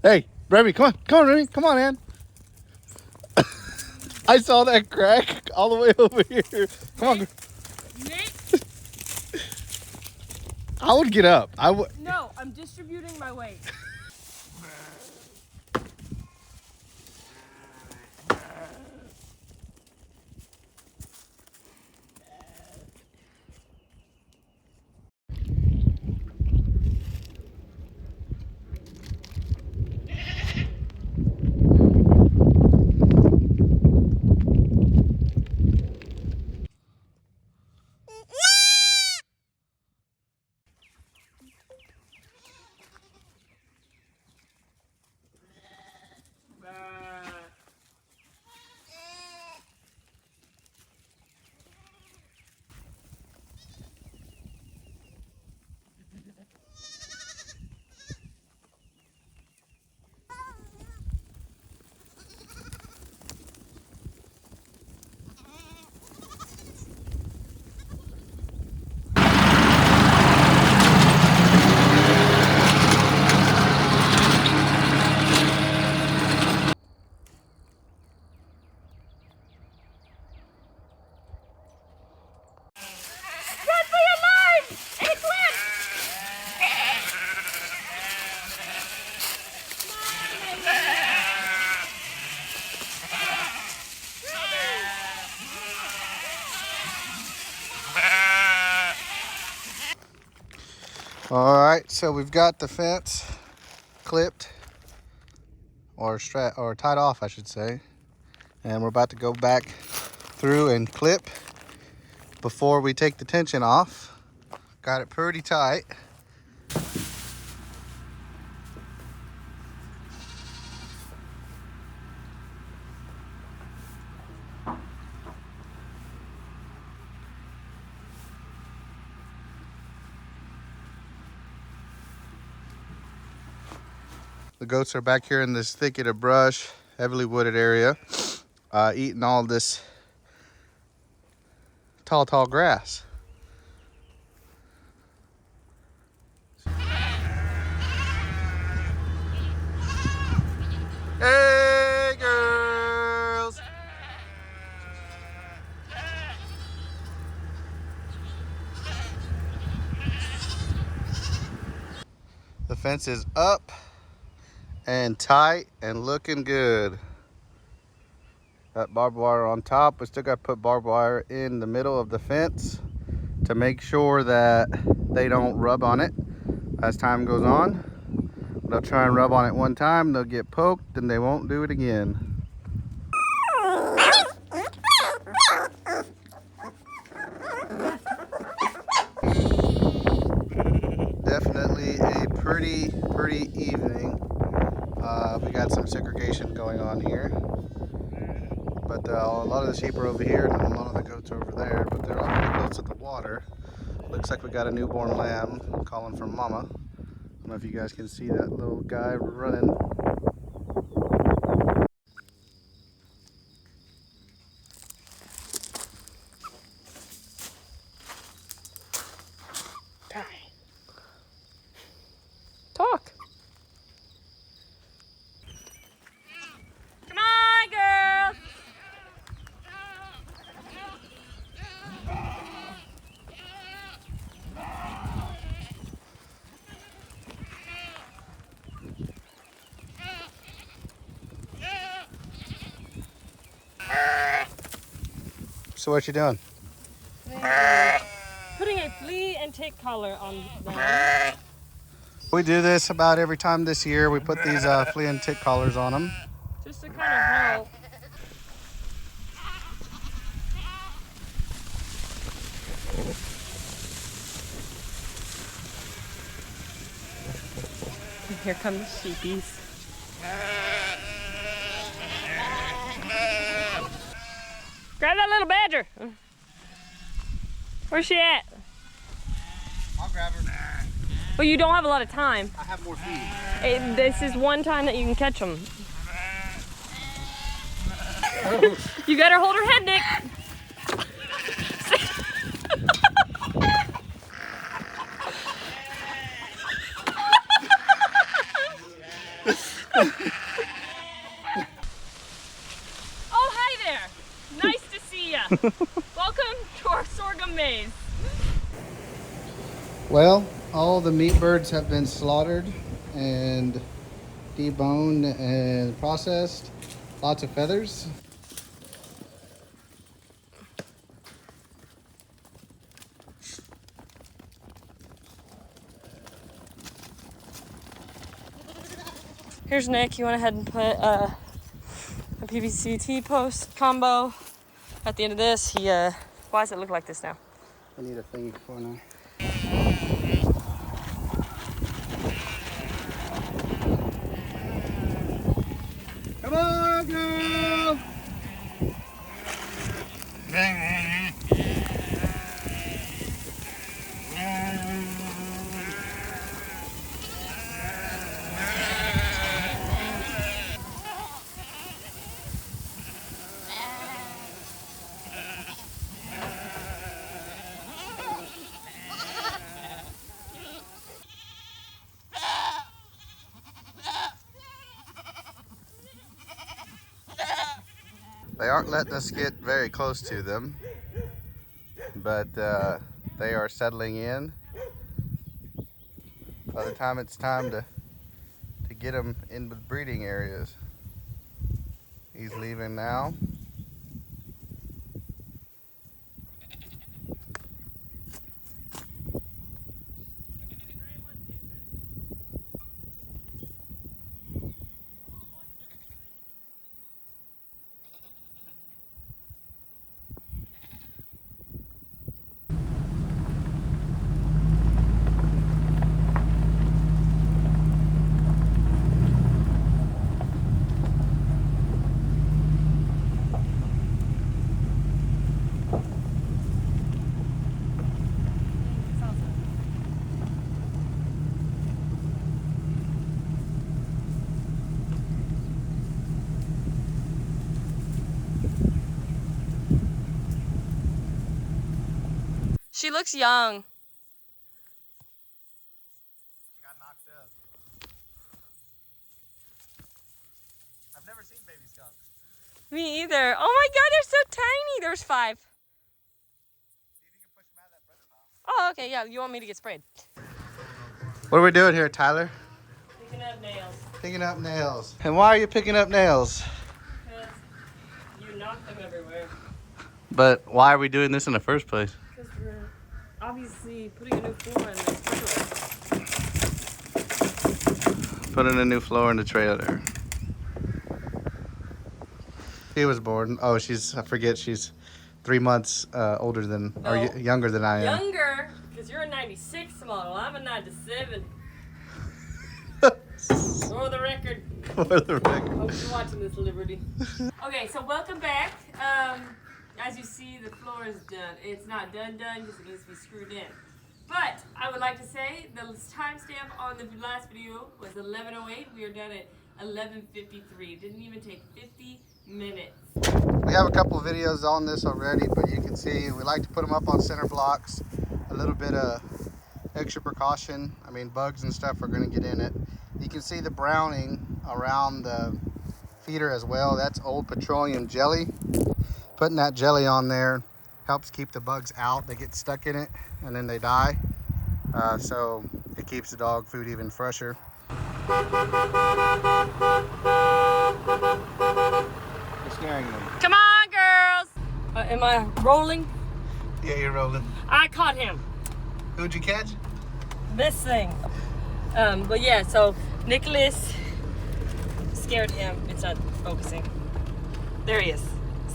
Hey, Remy, come on. Come on, Remy. Come on, man. I saw that crack all the way over here. Come on. Nick? I would get up. I would. No, I'm distributing my weight. Run for your life! It's lit! All right, so we've got the fence clipped or tied off, I should say. And we're about to go back through and clip before we take the tension off. Got it pretty tight. The goats are back here in this thicket of brush, heavily wooded area, eating all this tall grass. Hey, girls! The fence is up and tight and looking good. Got barbed wire on top. We still got to put barbed wire in the middle of the fence to make sure that they don't rub on it as time goes on. They'll try and rub on it one time, they'll get poked, and they won't do it again. Definitely a pretty evening. We got some segregation going on here. But a lot of the sheep are over here and a lot of the goats are over there, but they're all pretty close to the water. Looks like we got a newborn lamb calling for mama. I don't know if you guys can see that little guy running. Talk. Come on, girls. So what you doing? Putting a flea and tick collar on them. We do this about every time this year. We put these flea and tick collars on them. Just to kind of help. Here come the sheepies. Grab that little badger. Where's she at? I'll grab her. Well, you don't have a lot of time. I have more feed. This is one time that you can catch them. You gotta hold her head, Nick. Well, all the meat birds have been slaughtered and deboned and processed. Lots of feathers. Here's Nick. You went ahead and put a PVC post combo at the end of this. Why does it look like this now? I need a thingy for now. Come on, girl! They aren't letting us get very close to them, but they are settling in. By the time it's time to get them in the breeding areas. He's leaving now. She looks young. She got knocked up. I've never seen baby skunks. Me either. Oh my god, they're so tiny. There's 5. See if you can push them out of that brush pile. Oh, okay, yeah. You want me to get sprayed? What are we doing here, Tyler? Picking up nails. Picking up nails. And why are you picking up nails? Because you knock them everywhere. But why are we doing this in the first place? Because we're obviously putting a new floor in this trailer. Putting a new floor in the trailer. She was born. Oh, I forget, she's 3 months older than, or younger than I am. Younger? Because you're a 96 model. I'm a 97. For the record. For the record. Hope you're watching this, Liberty. Okay, so welcome back. As you see, the floor is done. It's not done because it needs to be screwed in. But I would like to say the timestamp on the last video was 11:08. We are done at 11:53. Didn't even take 50 minutes. We have a couple of videos on this already, but you can see we like to put them up on center blocks. A little bit of extra precaution. I mean, bugs and stuff are going to get in it. You can see the browning around the feeder as well. That's old petroleum jelly. Putting that jelly on there helps keep the bugs out. They get stuck in it and then they die. So it keeps the dog food even fresher. You're scaring them. Come on, girls! Am I rolling? Yeah, you're rolling. I caught him. Who'd you catch? This thing. But yeah, so Nicholas scared him. It's not focusing. There he is.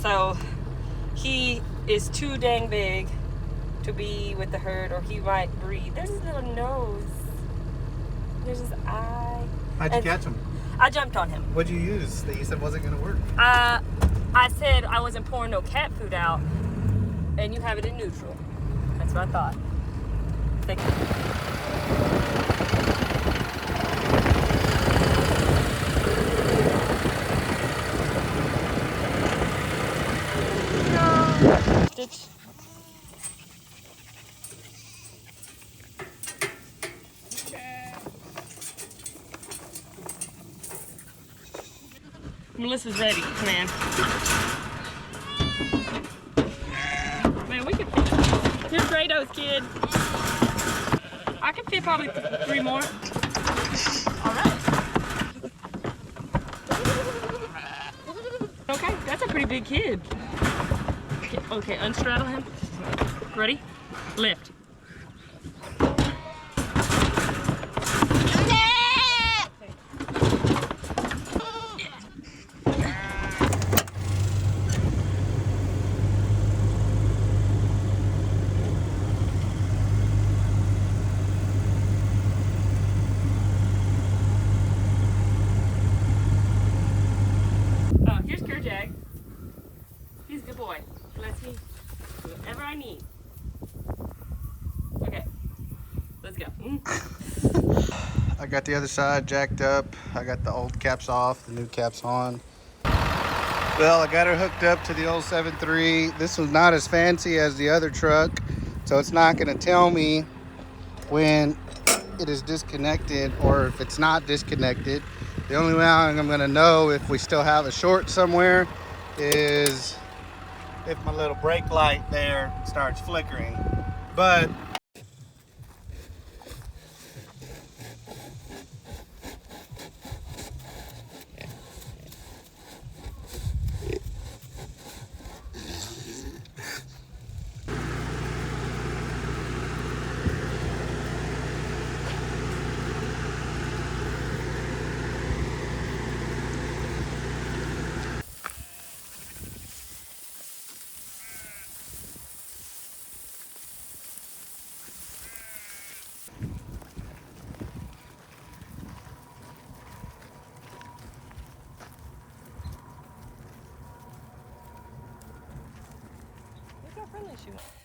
So he is too dang big to be with the herd, or he might breathe. There's his little nose. There's his eye. How'd you catch him? I jumped on him. What'd you use that you said wasn't gonna work? I said I wasn't pouring no cat food out, and you have it in neutral. That's what I thought. Thank you. Stitch. Melissa's ready, man. Man, we can finish this. Here's Grado's kid. I can fit probably 3 more. All right. Okay, that's a pretty big kid. Okay, unstraddle him. Ready? Lift. Here's Kerjag. He's a good boy. Lets me do whatever I need. Okay, let's go. I got the other side jacked up. I got the old caps off, the new caps on. Well, I got her hooked up to the old 7.3. This was not as fancy as the other truck, so it's not gonna tell me when it is disconnected or if it's not disconnected. The only way I'm gonna know if we still have a short somewhere is if my little brake light there starts flickering. But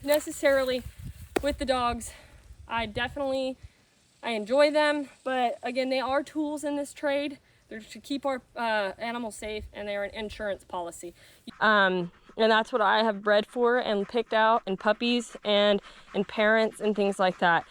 Necessarily with the dogs, I enjoy them, but again, they are tools in this trade. They're to keep our animals safe, and they're an insurance policy. And that's what I have bred for and picked out in puppies and in parents and things like that.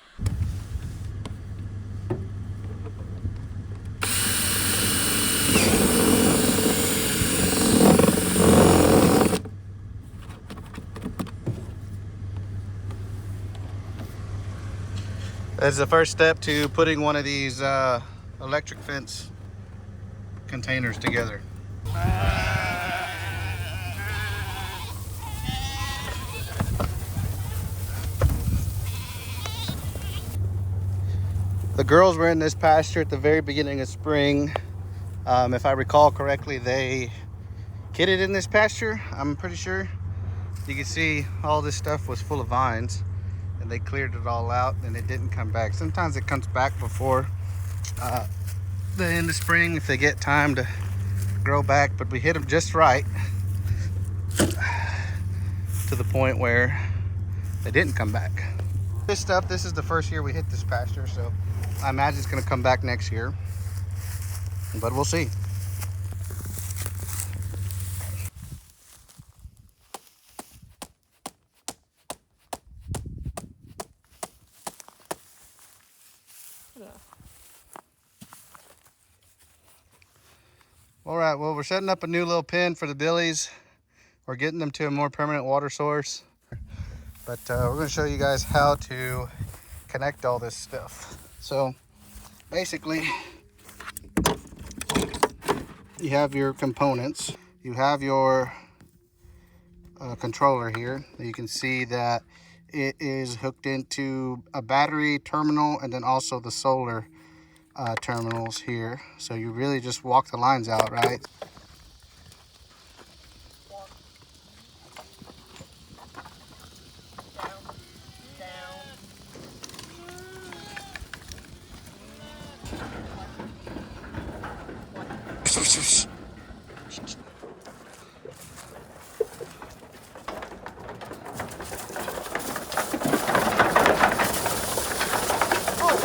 that's the first step to putting one of these electric fence containers together. The girls were in this pasture at the very beginning of spring. If I recall correctly, they kidded in this pasture, I'm pretty sure. You can see all this stuff was full of vines, and they cleared it all out and it didn't come back. Sometimes it comes back before the end of spring if they get time to grow back, but we hit them just right to the point where they didn't come back. This is the first year we hit this pasture, so I imagine it's gonna come back next year, but we'll see. All right, well, we're setting up a new little pen for the billies. We're getting them to a more permanent water source. But we're gonna show you guys how to connect all this stuff. So basically, you have your components. You have your controller here. You can see that it is hooked into a battery terminal and then also the solar terminals here. So you really just walk the lines out, right?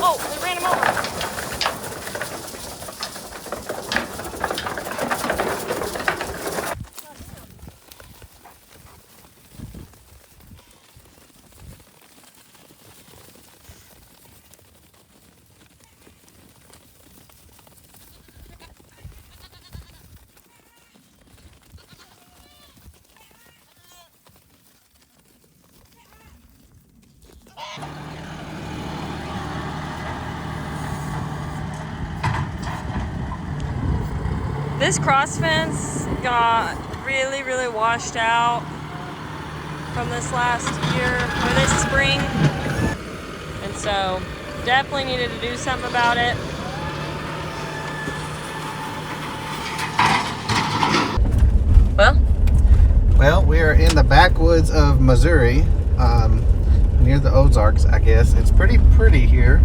Oh, we ran him over. This cross fence got really, really washed out from this last year or this spring. And so definitely needed to do something about it. Well, we are in the backwoods of Missouri, near the Ozarks, I guess. It's pretty here.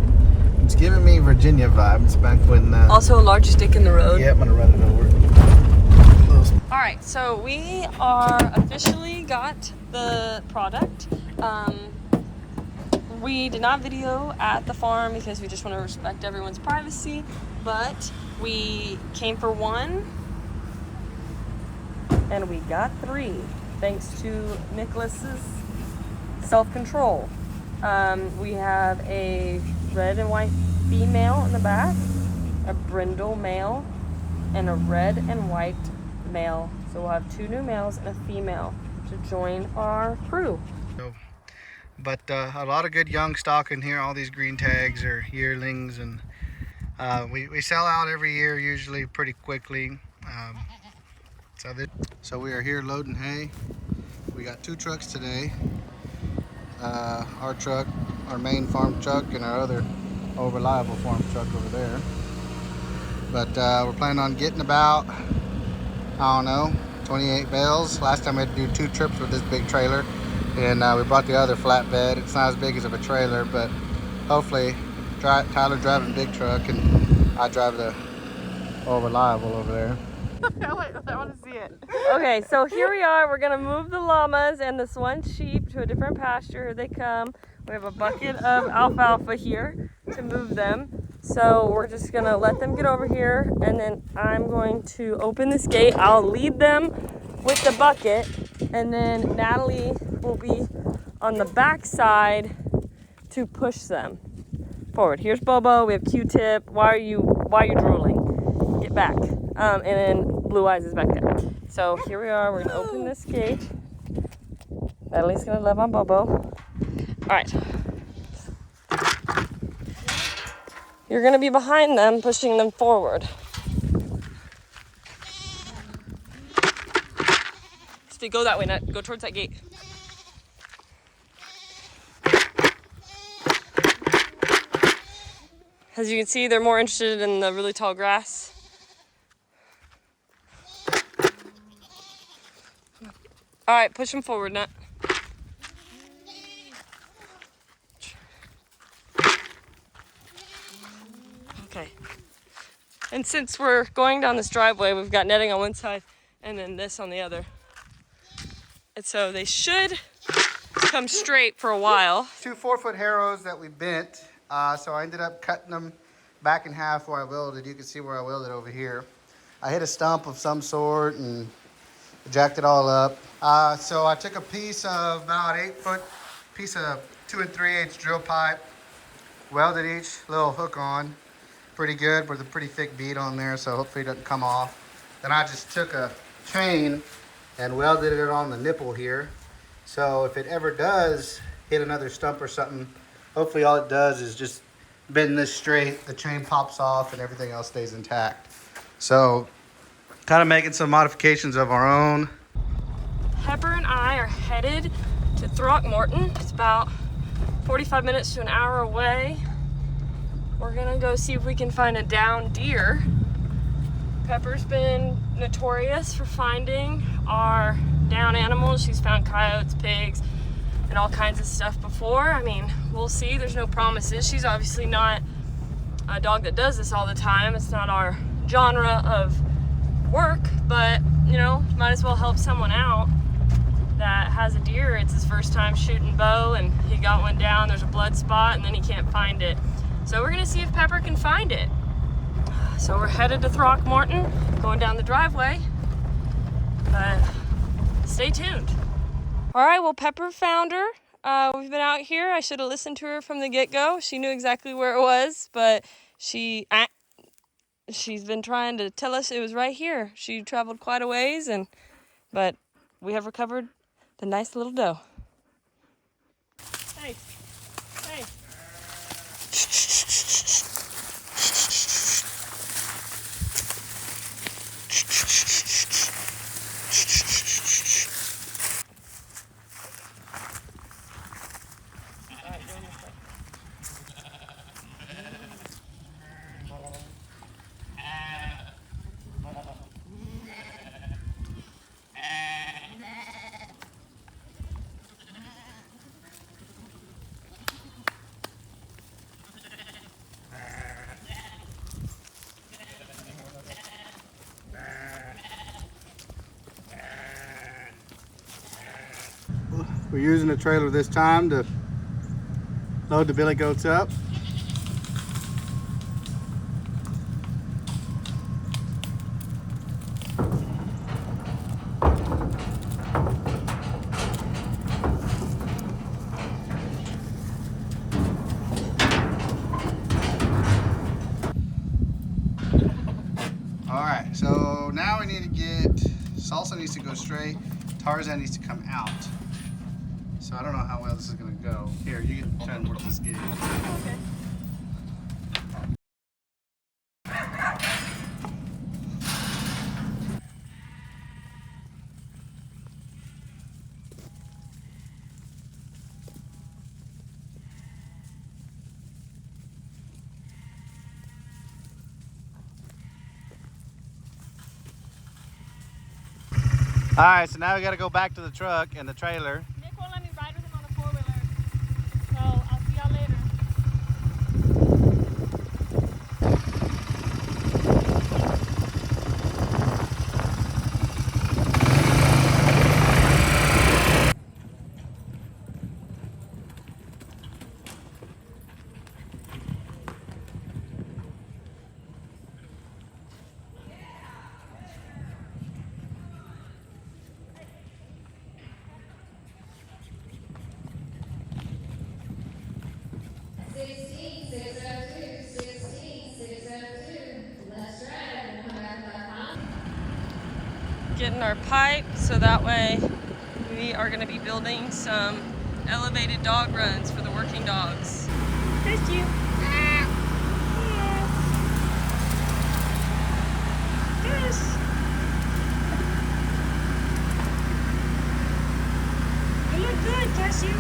It's giving me Virginia vibes back when... also a large stick in the road. Yeah, I'm going to run it over. All right, so we are officially got the product. We did not video at the farm because we just want to respect everyone's privacy, but we came for one and we got three thanks to Nicholas's self-control. We have a red and white female in the back, a brindle male, and a red and white male. So we'll have 2 new males and a female to join our crew. But a lot of good young stock in here. All these green tags are yearlings, and we sell out every year usually pretty quickly. So we are here loading hay. We got 2 trucks today. Our truck, our main farm truck, and our other old reliable farm truck over there. But we're planning on getting about, I don't know, 28 bales. Last time we had to do 2 trips with this big trailer, and we brought the other flatbed. It's not as big as of a trailer, but hopefully Tyler driving the big truck and I drive the old reliable over there. I want to see it. Okay, so here we are. We're gonna move the llamas and this one sheep to a different pasture. Here they come. We have a bucket of alfalfa here to move them. So we're just gonna let them get over here, and then I'm going to open this gate. I'll lead them with the bucket, and then Natalie will be on the back side to push them forward. Here's Bobo. We have Q-Tip. Why are you drooling? Get back. And then Blue Eyes is back there. So here we are. We're gonna open this gate. Natalie's gonna love on Bobo. All right. You're gonna be behind them, pushing them forward. Stay, go that way, Nat. Go towards that gate. As you can see, they're more interested in the really tall grass. All right, push them forward, Nat. Okay. And since we're going down this driveway, we've got netting on one side and then this on the other. And so they should come straight for a while. 2 4-foot harrows that we bent. So I ended up cutting them back in half where I welded. You can see where I welded over here. I hit a stump of some sort and jacked it all up. So I took a piece of about 8-foot piece of 2 3/8 drill pipe, welded each little hook on pretty good with a pretty thick bead on there, so hopefully it doesn't come off. Then I just took a chain and welded it on the nipple here. So if it ever does hit another stump or something, hopefully all it does is just bend this straight, the chain pops off, and everything else stays intact. So kind of making some modifications of our own. Pepper and I are headed to Throckmorton. It's about 45 minutes to an hour away. We're gonna go see if we can find a downed deer. Pepper's been notorious for finding our down animals. She's found coyotes, pigs, and all kinds of stuff before. I mean, we'll see. There's no promises. She's obviously not a dog that does this all the time. It's not our genre of work, but you know, might as well help someone out that has a deer. It's his first time shooting bow, and he got one down. There's a blood spot, and then he can't find it. So we're gonna see if Pepper can find it. So we're headed to Throckmorton, going down the driveway, but stay tuned. All right, well, Pepper found her. We've been out here. I should have listened to her from the get-go. She knew exactly where it was, but she's been trying to tell us it was right here. She traveled quite a ways, but we have recovered the nice little doe. Hey, hey. We're using the trailer this time to load the billy goats up. Alright, so now we need to get, Salsa needs to go straight, Tarzan needs to come out. So I don't know how well this is going to go. Here, you can try and work this gig. Okay. Alright, so now we got to go back to the truck and the trailer. Nick won't let me ride with him on a four-wheeler, so I'll see y'all later. Getting our pipe so that way we are going to be building some elevated dog runs for the working dogs. There's you. Yes. You look good, Cassie.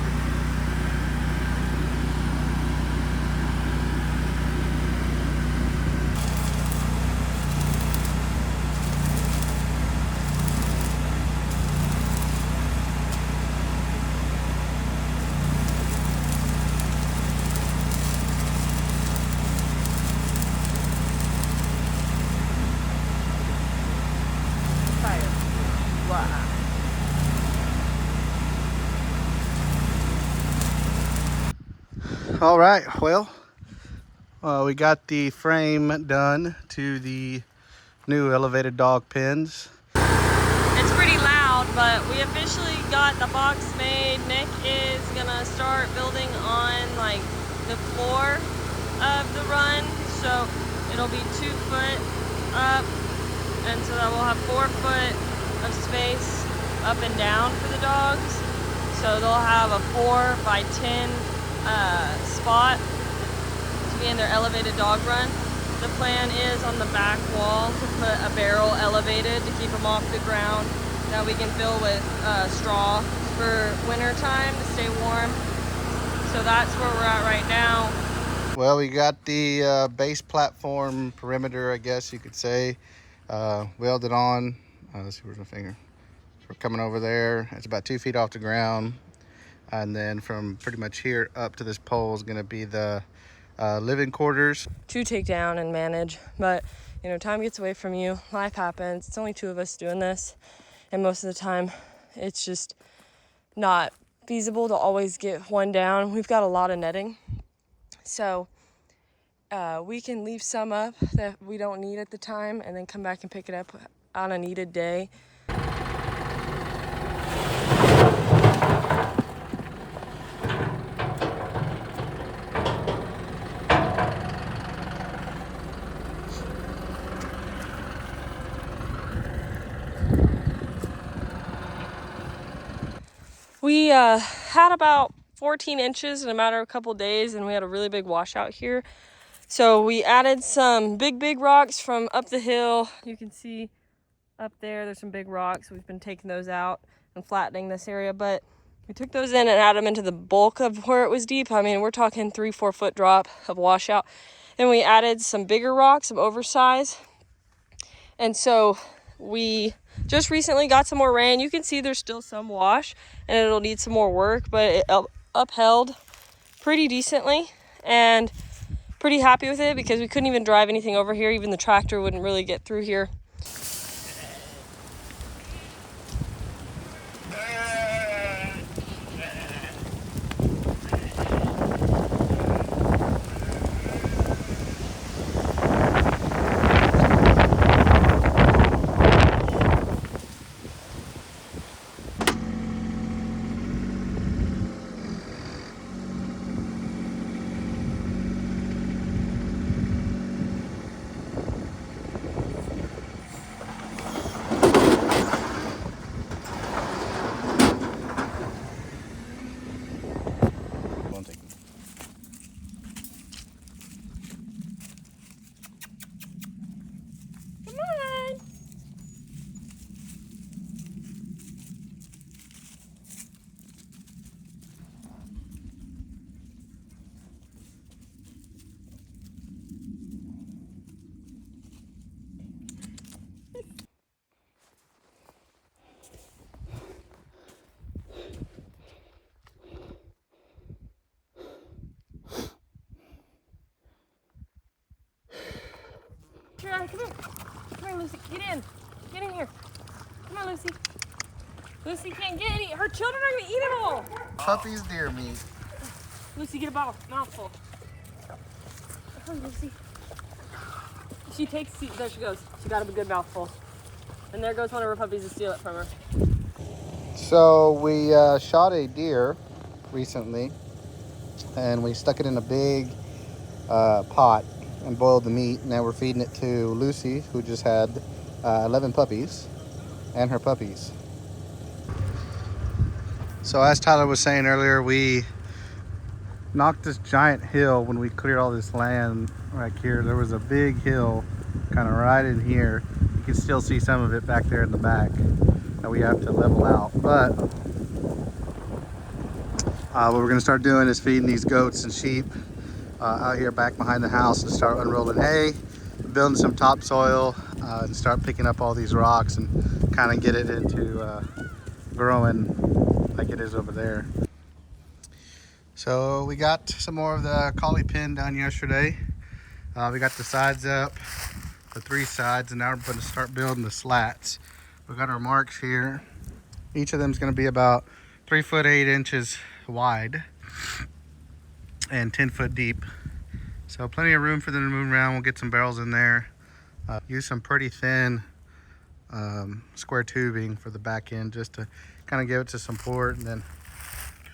All right, well, we got the frame done to the new elevated dog pens. It's pretty loud, but we officially got the box made. Nick is gonna start building on like the floor of the run, so it'll be 2 foot up, and so that we'll have 4 foot of space up and down for the dogs. So they'll have a 4 by 10 spot to be in their elevated dog run. The plan is on the back wall to put a barrel elevated to keep them off the ground that we can fill with straw for winter time to stay warm. So that's where we're at right now. Well, we got the base platform perimeter, I guess you could say, welded on. Let's see, where's my finger? So we're coming over there. It's about 2 feet off the ground. And then from pretty much here up to this pole is going to be the living quarters. To take down and manage, but you know, time gets away from you, life happens. It's only 2 of us doing this, and most of the time it's just not feasible to always get one down. We've got a lot of netting, so we can leave some up that we don't need at the time and then come back and pick it up on a needed day. We had about 14 inches in a matter of a couple days, and we had a really big washout here. So we added some big rocks from up the hill. You can see up there's some big rocks. We've been taking those out and flattening this area, but we took those in and added them into the bulk of where it was deep. I mean, we're talking 3-4 foot drop of washout. And we added some bigger rocks, some oversized. And so we just recently got some more rain. You can see there's still some wash and it'll need some more work, but it upheld pretty decently, and pretty happy with it because we couldn't even drive anything over here. Even the tractor wouldn't really get through here. Lucy, get in. Get in here. Come on, Lucy. Lucy can't get any. Her children are gonna eat it all. Puppies, deer meat. Lucy, get a mouthful. Come on, Lucy. She takes, there she goes. She got a good mouthful. And there goes one of her puppies to steal it from her. So we shot a deer recently, and we stuck it in a big pot and boiled the meat. Now we're feeding it to Lucy, who just had 11 puppies, and her puppies. So as Tyler was saying earlier, we knocked this giant hill when we cleared all this land right here. There was a big hill kind of right in here. You can still see some of it back there in the back that we have to level out. But what we're gonna start doing is feeding these goats and sheep out here back behind the house and start unrolling hay, building some topsoil, and start picking up all these rocks and kind of get it into growing like it is over there. So we got some more of the collie pen done yesterday. We got the sides up, the 3 sides, and now we're going to start building the slats. We got our marks here. Each of them is going to be about 3 foot 8 inches wide and 10 foot deep. So plenty of room for them to move around. We'll get some barrels in there. Use some pretty thin square tubing for the back end just to kind of give it some support, and then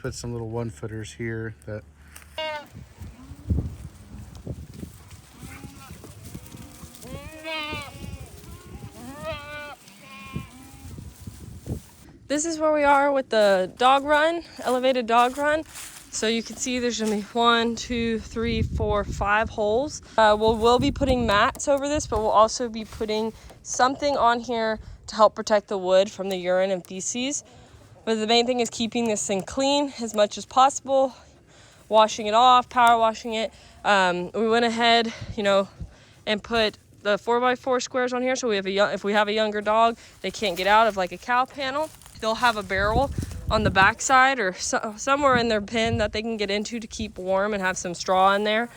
put some little 1-footers here that This is where we are with the dog run, elevated dog run. So you can see there's gonna be 1, 2, 3, 4, 5 holes. We'll be putting mats over this, but we'll also be putting something on here to help protect the wood from the urine and feces. But the main thing is keeping this thing clean as much as possible, washing it off, power washing it. We went ahead, and put the 4x4 squares on here. So if we have a younger dog, they can't get out of like a cow panel. They'll have a barrel on the backside or somewhere in their pen that they can get into to keep warm and have some straw in there.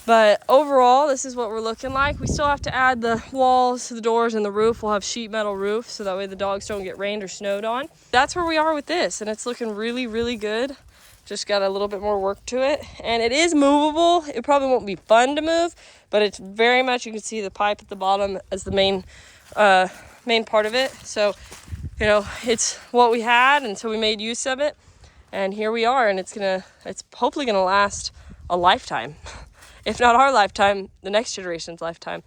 But overall, this is what we're looking like. We still have to add the walls, the doors, and the roof. We'll have sheet metal roof so that way the dogs don't get rained or snowed on. That's where we are with this, and it's looking really, really good. Just got a little bit more work to it. And it is movable. It probably won't be fun to move, but it's very much, you can see the pipe at the bottom as the main part of it. So, it's what we had, and so we made use of it. And here we are, and it's hopefully gonna last a lifetime. If not our lifetime, the next generation's lifetime.